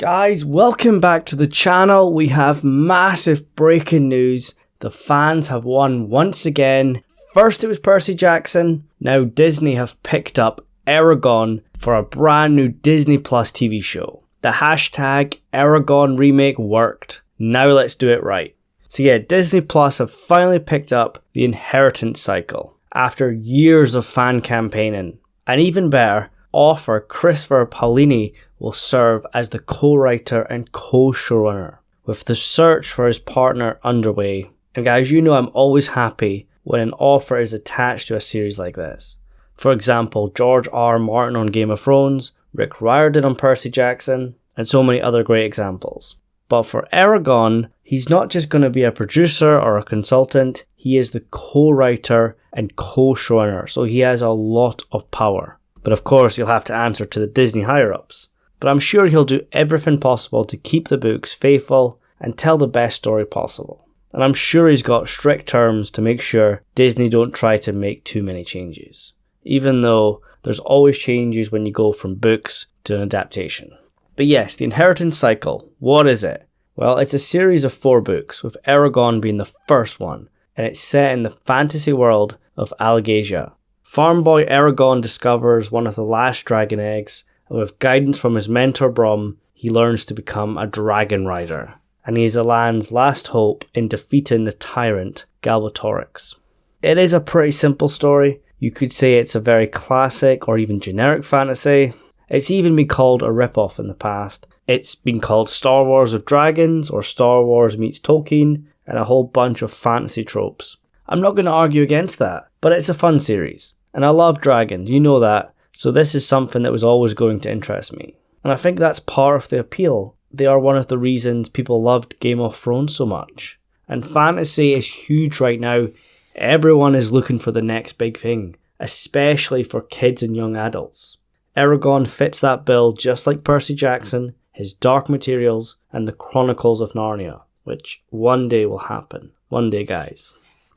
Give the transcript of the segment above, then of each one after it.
Guys, welcome back to the channel. We have massive breaking news. The fans have won once again. First it was Percy Jackson, now Disney have picked up Eragon for a brand new Disney Plus TV show. The hashtag Eragon remake worked. Now let's do it right. So yeah, Disney Plus have finally picked up the inheritance cycle after years of fan campaigning. And even better, author Christopher Paolini will serve as the co-writer and co-showrunner, with the search for his partner underway. And guys, you know I'm always happy when an author is attached to a series like this. For example, George R. Martin on Game of Thrones, Rick Riordan on Percy Jackson, and so many other great examples. But for Eragon, he's not just going to be a producer or a consultant, he is the co-writer and co-showrunner, so he has a lot of power. But of course, he'll have to answer to the Disney higher-ups. But I'm sure he'll do everything possible to keep the books faithful and tell the best story possible. And I'm sure he's got strict terms to make sure Disney don't try to make too many changes. Even though there's always changes when you go from books to an adaptation. But yes, the inheritance cycle, what is it? Well, it's a series of 4 books, with Eragon being the first one, and it's set in the fantasy world of Algasia. Farm boy Eragon discovers one of the last dragon eggs, and with guidance from his mentor Brom, he learns to become a dragon rider. And he is Alan's last hope in defeating the tyrant Galbatorix. It is a pretty simple story. You could say it's a very classic or even generic fantasy. It's even been called a rip-off in the past. It's been called Star Wars with Dragons or Star Wars meets Tolkien and a whole bunch of fantasy tropes. I'm not going to argue against that, but it's a fun series. And I love dragons, you know that, so this is something that was always going to interest me. And I think that's part of the appeal. They are one of the reasons people loved Game of Thrones so much. And fantasy is huge right now. Everyone is looking for the next big thing, especially for kids and young adults. Eragon fits that bill just like Percy Jackson, his Dark Materials, and the Chronicles of Narnia, which one day will happen. One day, guys.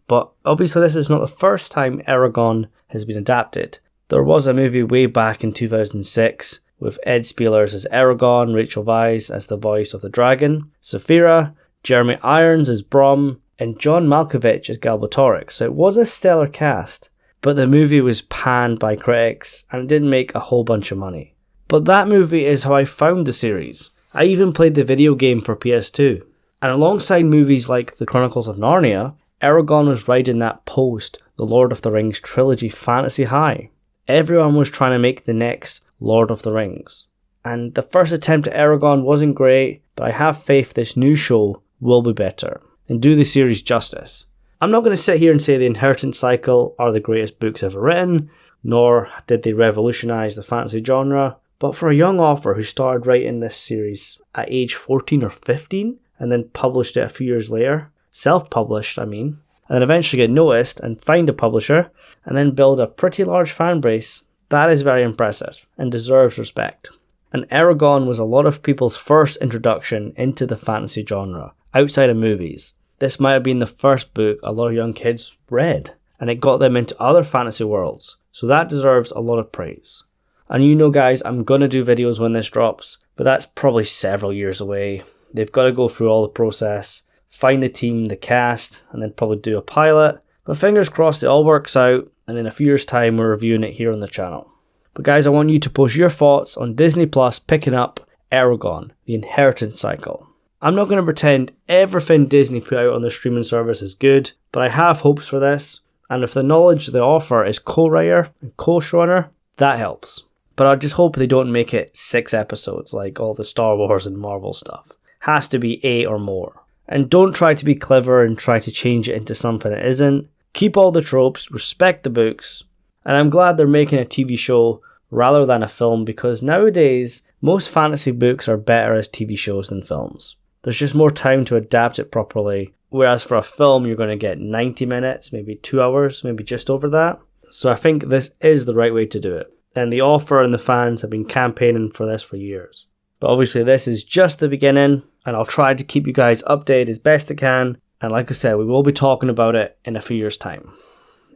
But obviously this is not the first time Eragon has been adapted. There was a movie way back in 2006 with Ed Spielers as Eragon, Rachel Weisz as the voice of the dragon, Saphira, Jeremy Irons as Brom, and John Malkovich as Galbatorix. So it was a stellar cast, but the movie was panned by critics and it didn't make a whole bunch of money. But that movie is how I found the series. I even played the video game for PS2. And alongside movies like The Chronicles of Narnia, Eragon was riding that post, the Lord of the Rings trilogy fantasy high. Everyone was trying to make the next Lord of the Rings. And the first attempt at Eragon wasn't great, but I have faith this new show will be better and do the series justice. I'm not going to sit here and say the Inheritance Cycle are the greatest books ever written, nor did they revolutionise the fantasy genre, but for a young author who started writing this series at age 14 or 15 and then published it a few years later, self-published and then eventually get noticed and find a publisher and then build a pretty large fan base, that is very impressive and deserves respect. And Eragon was a lot of people's first introduction into the fantasy genre, outside of movies. This might have been the first book a lot of young kids read, and it got them into other fantasy worlds, so that deserves a lot of praise. And you know guys, I'm gonna do videos when this drops, but that's probably several years away. They've got to go through all the process, find the team, the cast, and then probably do a pilot. But fingers crossed it all works out, and in a few years' time we're reviewing it here on the channel. But guys, I want you to post your thoughts on Disney Plus picking up Eragon, the Inheritance Cycle. I'm not going to pretend everything Disney put out on their streaming service is good, but I have hopes for this, and if the knowledge they offer is co-writer and co-showrunner, that helps. But I just hope they don't make it 6 episodes like all the Star Wars and Marvel stuff. Has to be 8 or more. And don't try to be clever and try to change it into something it isn't. Keep all the tropes, respect the books, and I'm glad they're making a TV show rather than a film, because nowadays most fantasy books are better as TV shows than films. There's just more time to adapt it properly, whereas for a film you're going to get 90 minutes, maybe 2 hours, maybe just over that. So I think this is the right way to do it, and the author and the fans have been campaigning for this for years. But obviously this is just the beginning, and I'll try to keep you guys updated as best I can. And like I said, we will be talking about it in a few years' time.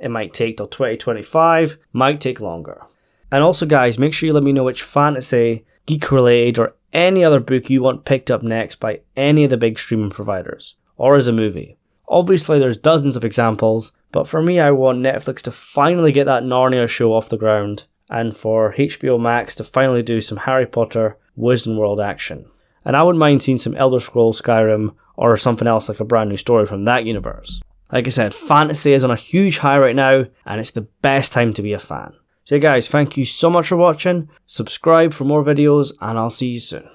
It might take till 2025, might take longer. And also guys, make sure you let me know which fantasy, geek related or any other book you want picked up next by any of the big streaming providers, or as a movie. Obviously there's dozens of examples, but for me I want Netflix to finally get that Narnia show off the ground, and for HBO Max to finally do some Harry Potter Wizarding World action. And I wouldn't mind seeing some Elder Scrolls Skyrim, or something else like a brand new story from that universe. Like I said, fantasy is on a huge high right now, and it's the best time to be a fan. So guys, thank you so much for watching, subscribe for more videos, and I'll see you soon.